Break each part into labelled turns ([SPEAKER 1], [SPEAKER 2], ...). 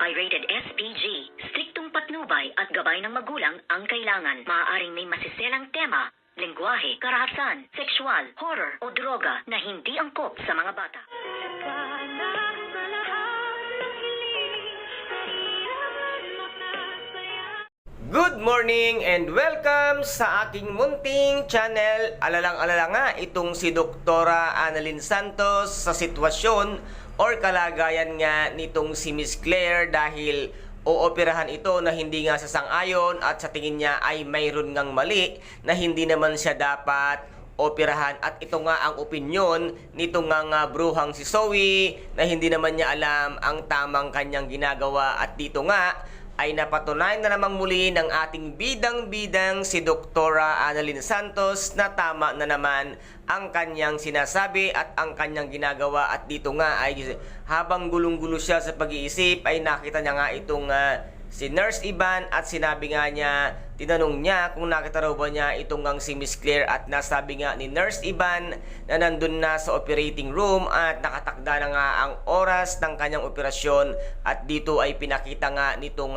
[SPEAKER 1] Pirated SPG. Striktong patnubay at gabay ng magulang ang kailangan. Maaaring may masiselang tema, lengguwahe, karahasan, sexual, horror o droga na hindi angkop sa mga bata.
[SPEAKER 2] Good morning and welcome sa aking munting channel. Alalang-alala nga itong si Doktora Annalyn Santos sa sitwasyon or kalagayan nga nitong si Miss Claire dahil ooperahan ito na hindi nga sasang-ayon at sa tingin niya ay mayroon ngang mali na hindi naman siya dapat operahan. At ito nga ang opinyon nito nga bruhang si Zoe na hindi naman niya alam ang tamang kanyang ginagawa. At dito nga ay napatunayan na namang muli ng ating bidang-bidang si Doktora Annalyn Santos na tama na naman ang kanyang sinasabi at ang kanyang ginagawa. At dito nga ay habang gulong-gulo siya sa pag-iisip ay nakita niya nga itong si Nurse Ivan at sinabi nga niya, tinanong niya kung nakita raw ba niya itong ngang si Miss Claire at nasabi nga ni Nurse Ivan na nandun na sa operating room at nakatakda na nga ang oras ng kanyang operasyon. At dito ay pinakita nga nitong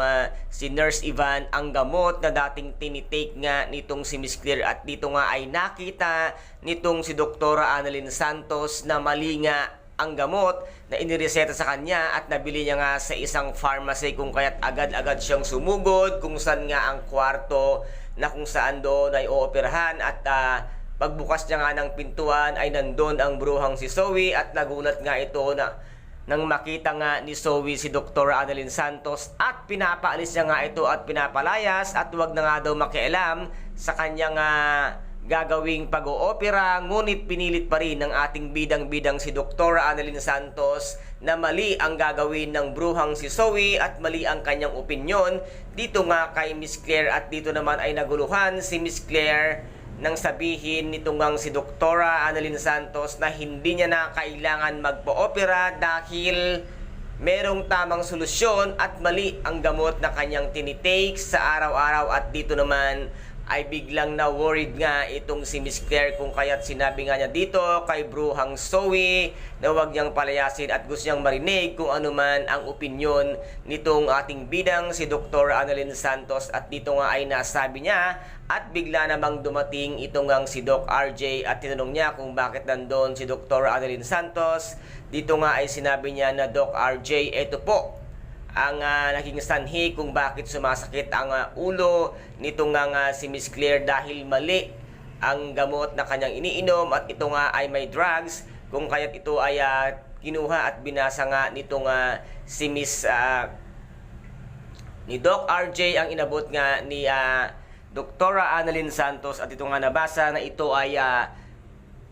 [SPEAKER 2] si Nurse Ivan ang gamot na dating tinitake nga nitong si Miss Claire. At dito nga ay nakita nitong si Doktora Annalyn Santos na mali nga ang gamot na inireseta sa kanya at nabili niya nga sa isang pharmacy, kung kaya't agad-agad siyang sumugod kung saan nga ang kwarto na kung saan doon ay ooperahan. At pagbukas niya nga ng pintuan ay nandun ang bruhang si Zoe at nagulat nga ito na nang makita nga ni Zoe si Dr. Annalyn Santos at pinapaalis niya nga ito at pinapalayas at wag na nga daw makialam sa kanyang gagawing pag-oopera. Ngunit pinilit pa rin ng ating bidang-bidang si Dr. Annalyn Santos na mali ang gagawin ng bruhang si Zoe at mali ang kanyang opinyon dito nga kay Miss Claire. At dito naman ay naguluhan si Miss Claire nang sabihin nitong ngang si Dr. Annalyn Santos na hindi niya na kailangan magpo-opera dahil merong tamang solusyon at mali ang gamot na kanyang tinitake sa araw-araw. At dito naman ay biglang na-worried nga itong si Miss Claire kung kaya't sinabi nga niya dito kay bruhang Zoe na huwag niyang palayasin at gusto niyang marinig kung ano man ang opinyon nitong ating bidang si Dr. Annalyn Santos. At dito nga ay nasabi niya at bigla namang dumating itong ngang si Doc RJ at tinanong niya kung bakit nandun si Dr. Annalyn Santos. Dito nga ay sinabi niya na, Doc RJ, ito po ang naging sanhi kung bakit sumasakit ang ulo nitong nga si Miss Claire dahil mali ang gamot na kanyang iniinom at ito nga ay may drugs, kung kaya't ito ay kinuha at binasa nga nitong si Miss ni Doc RJ ang inabot nga ni Dr. Annalyn Santos. At ito nga nabasa na ito ay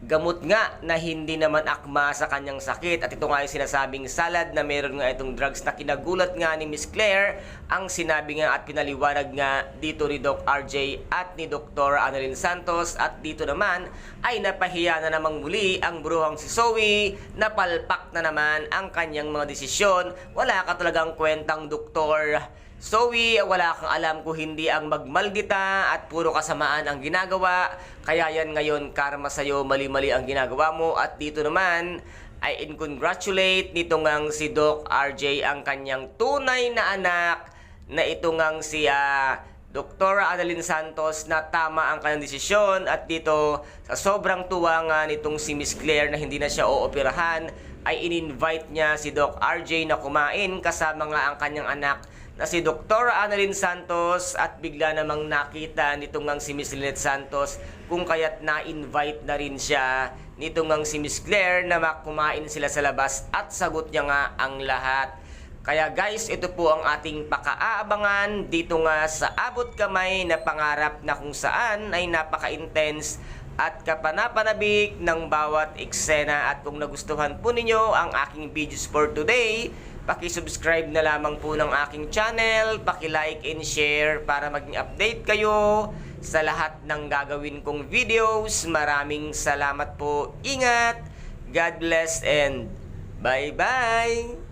[SPEAKER 2] gamot nga na hindi naman akma sa kanyang sakit. At ito nga yung sinasabing salad na meron nga itong drugs na kinagulat nga ni Miss Claire ang sinabi nga at pinaliwanag nga dito ni Doc RJ at ni Dr. Annalyn Santos. At dito naman ay napahiya na namang muli ang bruhang si Zoe, napalpak na naman ang kanyang mga desisyon. Wala ka talagang kwentang Dr. Zoe, wala kang alam kung hindi ang magmaldita at puro kasamaan ang ginagawa. Kaya yan ngayon karma sa'yo, mali-mali ang ginagawa mo. At dito naman ay in-congratulate nito ngang si Doc RJ ang kanyang tunay na anak na ito ngang si Dr. Annalyn Santos na tama ang kanyang desisyon. At dito sa sobrang tuwa nga nitong si Miss Claire na hindi na siya ooperahan ay in-invite niya si Doc RJ na kumain kasama nga ang kanyang anak na si Dr. Annalyn Santos. At bigla namang nakita nitong ngang si Miss Lynette Santos kung kaya't na-invite na rin siya nitong ngang si Miss Claire na kumain sila sa labas at sagot niya nga ang lahat. Kaya guys, ito po ang ating pakaabangan dito nga sa abot kamay na pangarap na kung saan ay napaka-intense at kapanapanabik ng bawat eksena. At kung nagustuhan po ninyo ang aking videos for today, paki-subscribe na lamang po ng aking channel, paki-like and share para maging update kayo sa lahat ng gagawin kong videos. Maraming salamat po. Ingat, God bless and bye-bye!